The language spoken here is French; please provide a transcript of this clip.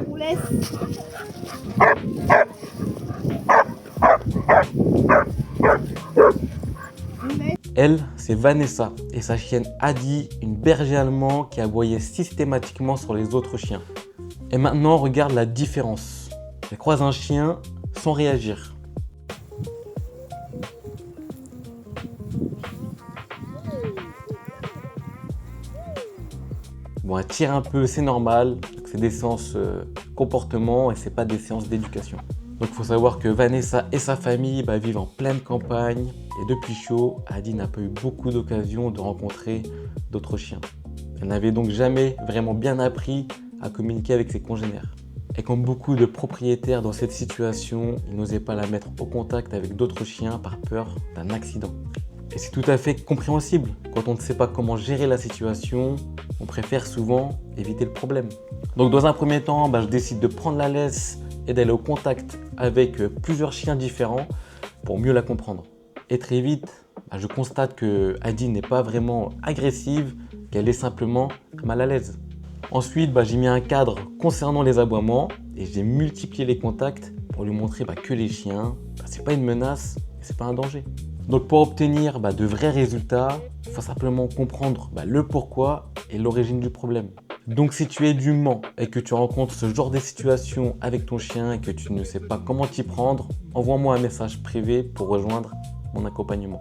On laisse. Elle, c'est Vanessa et sa chienne Adi, une berger allemand qui aboyait systématiquement sur les autres chiens. Et maintenant, regarde la différence. Elle croise un chien sans réagir. Bon, elle tire un peu, c'est normal. C'est des séances comportement et c'est pas des séances d'éducation. Donc il faut savoir que Vanessa et sa famille vivent en pleine campagne et depuis chaud, Adi n'a pas eu beaucoup d'occasions de rencontrer d'autres chiens. Elle n'avait donc jamais vraiment bien appris à communiquer avec ses congénères. Et comme beaucoup de propriétaires dans cette situation, ils n'osaient pas la mettre au contact avec d'autres chiens par peur d'un accident. Et c'est tout à fait compréhensible. Quand on ne sait pas comment gérer la situation, on préfère souvent éviter le problème. Donc dans un premier temps, je décide de prendre la laisse et d'aller au contact avec plusieurs chiens différents pour mieux la comprendre. Et très vite, je constate que Adi n'est pas vraiment agressive, qu'elle est simplement mal à l'aise. Ensuite, j'ai mis un cadre concernant les aboiements et j'ai multiplié les contacts pour lui montrer que les chiens, c'est pas une menace et c'est pas un danger. Donc pour obtenir de vrais résultats, il faut simplement comprendre le pourquoi et l'origine du problème. Donc si tu es du Mans et que tu rencontres ce genre de situation avec ton chien et que tu ne sais pas comment t'y prendre, envoie-moi un message privé pour rejoindre mon accompagnement.